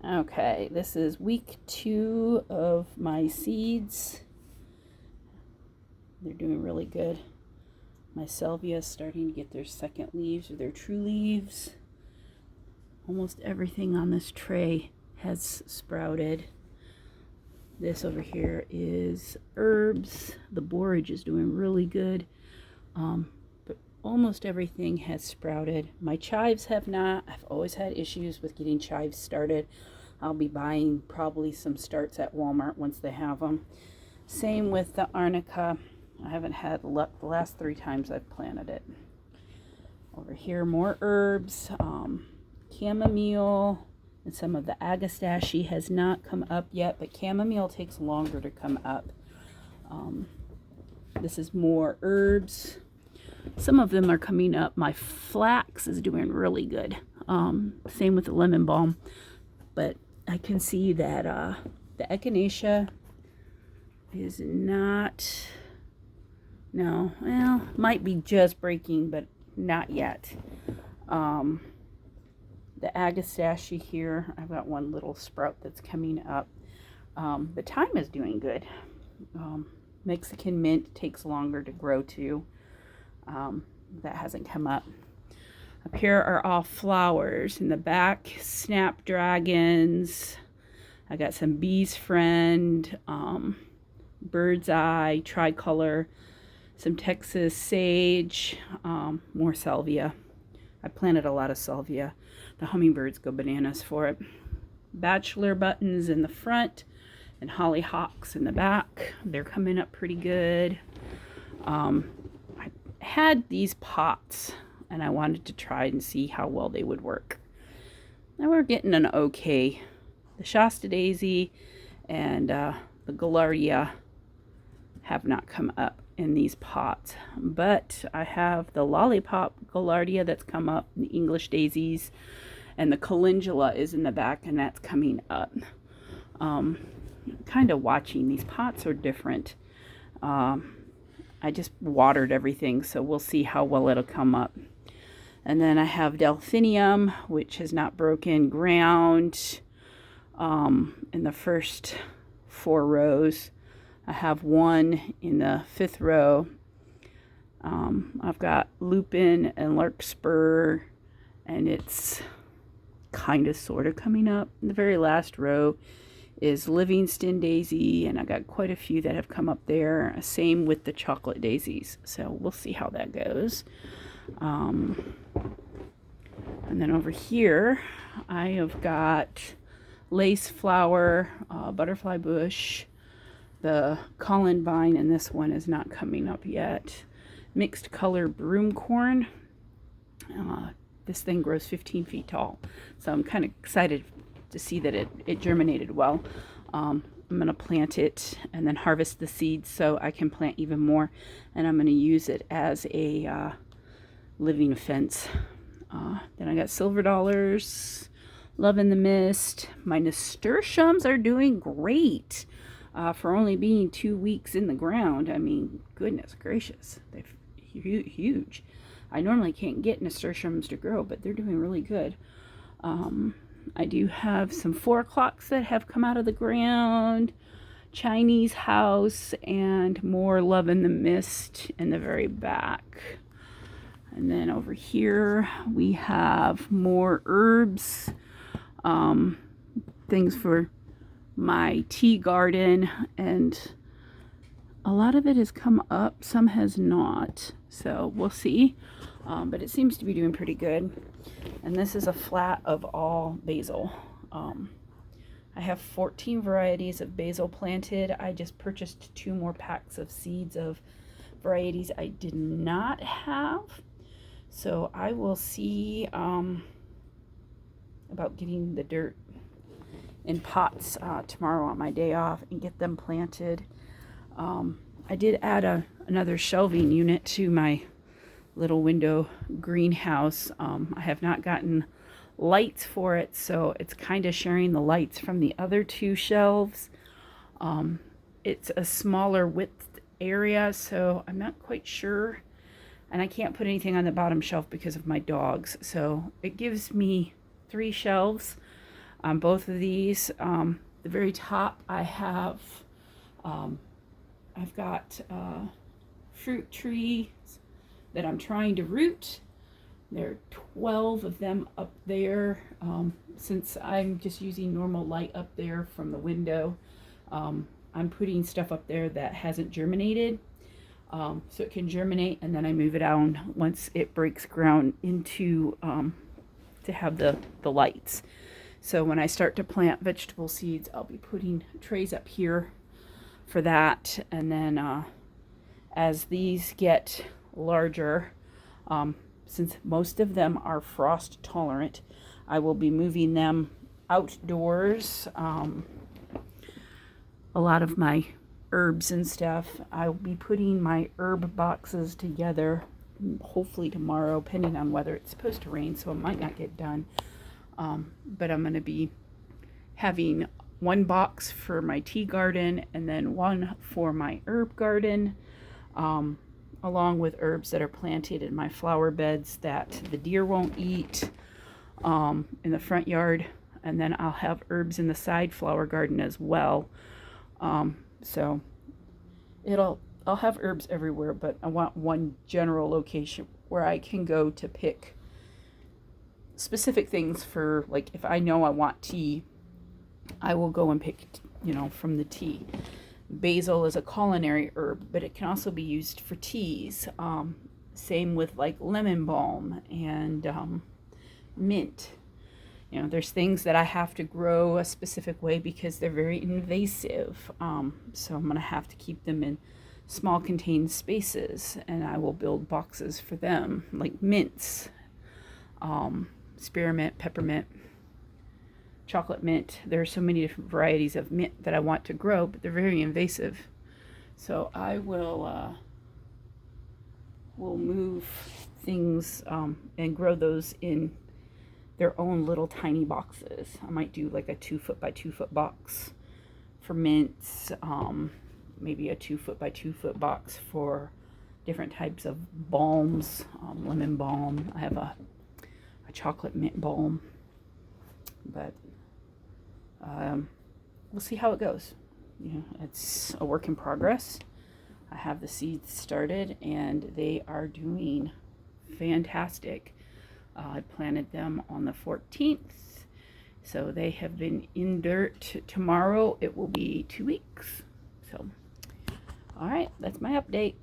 Okay, this is week 2 of my seeds. They're doing really good. My salvia is starting to get their second leaves or their true leaves. Almost everything on this tray has sprouted. This over here is herbs. The borage is doing really good. But almost everything has sprouted. My chives have not. I've always had issues with getting chives started. I'll be buying probably some starts at Walmart once they have them. Same with the arnica. I haven't had luck the last 3 times I've planted it. Over here, more herbs, chamomile, and some of the agastache has not come up yet, but chamomile takes longer to come up. This is more herbs. Some of them are coming up. My flax is doing really good. Same with the lemon balm. But I can see that the echinacea is not, no, well, might be just breaking, but not yet. The agastache here, I've got one little sprout that's coming up. The thyme is doing good. Mexican mint takes longer to grow too. That hasn't come up. Up here are all flowers. In the back, snapdragons. I got some bee's friend, bird's eye, tricolor, some Texas sage, more salvia. I planted a lot of salvia. The hummingbirds go bananas for it. Bachelor buttons in the front and hollyhocks in the back. They're coming up pretty good. I had these pots and I wanted to try and see how well they would work. Now we're getting an okay. The Shasta daisy and the gaillardia have not come up in these pots, but I have the lollipop gaillardia that's come up, the English daisies, and the calendula is in the back and that's coming up. Kind of watching. These pots are different. I just watered everything, so we'll see how well it'll come up. And then I have delphinium, which has not broken ground in the first 4 rows. I have one in the 5th row. I've got lupin and larkspur, and it's kind of sort of coming up. In the very last row is Livingston daisy, and I got quite a few that have come up there. Same with the chocolate daisies, so we'll see how that goes. And then over here I have got lace flower, butterfly bush, the columbine, and this one is not coming up yet. Mixed color broomcorn. This thing grows 15 feet tall, so I'm kind of excited to see that it germinated well. I'm going to plant it and then harvest the seeds so I can plant even more, and I'm going to use it as a living fence. Then I got silver dollars, love in the mist. My nasturtiums are doing great for only being 2 weeks in the ground. I mean, goodness gracious, they're huge. I normally can't get nasturtiums to grow, but they're doing really good. I do have some 4 o'clocks that have come out of the ground, Chinese house, and more love in the mist in the very back. And then over here we have more herbs, things for my tea garden, and a lot of it has come up, some has not, so we'll see. But it seems to be doing pretty good. And this is a flat of all basil. I have 14 varieties of basil planted. I just purchased 2 more packs of seeds of varieties I did not have. So I will see about getting the dirt in pots tomorrow on my day off and get them planted. I did add another shelving unit to my little window greenhouse. I have not gotten lights for it, so it's kind of sharing the lights from the other 2 shelves. It's a smaller width area, so I'm not quite sure, and I can't put anything on the bottom shelf because of my dogs, so it gives me 3 shelves. on both of these. The very top I have, I've got fruit trees that I'm trying to root. There are 12 of them up there. Since I'm just using normal light up there from the window, I'm putting stuff up there that hasn't germinated, so it can germinate, and then I move it down once it breaks ground into to have the lights. So when I start to plant vegetable seeds, I'll be putting trays up here for that, and then as these get larger, since most of them are frost tolerant, I will be moving them outdoors. A lot of my herbs and stuff, I'll be putting my herb boxes together hopefully tomorrow, depending on whether it's supposed to rain, so it might not get done. But I'm going to be having one box for my tea garden and then one for my herb garden, along with herbs that are planted in my flower beds that the deer won't eat in the front yard. And then I'll have herbs in the side flower garden as well. So I'll have herbs everywhere, but I want one general location where I can go to pick specific things for, like, if I know I want tea, I will go and pick, from the tea. Basil is a culinary herb, but it can also be used for teas. Same with like lemon balm and mint. There's things that I have to grow a specific way because they're very invasive. So I'm going to have to keep them in small contained spaces, and I will build boxes for them, like mints, spearmint, peppermint, chocolate mint. There are so many different varieties of mint that I want to grow, but they're very invasive. So I will move things and grow those in their own little tiny boxes. I might do like a 2 foot by 2 foot box for mints, maybe a 2 foot by 2 foot box for different types of balms, lemon balm. I have a chocolate mint balm, but we'll see how it goes. It's a work in progress. I have the seeds started and they are doing fantastic. I planted them on the 14th, so they have been in dirt. Tomorrow it will be 2 weeks. So, all right, that's my update.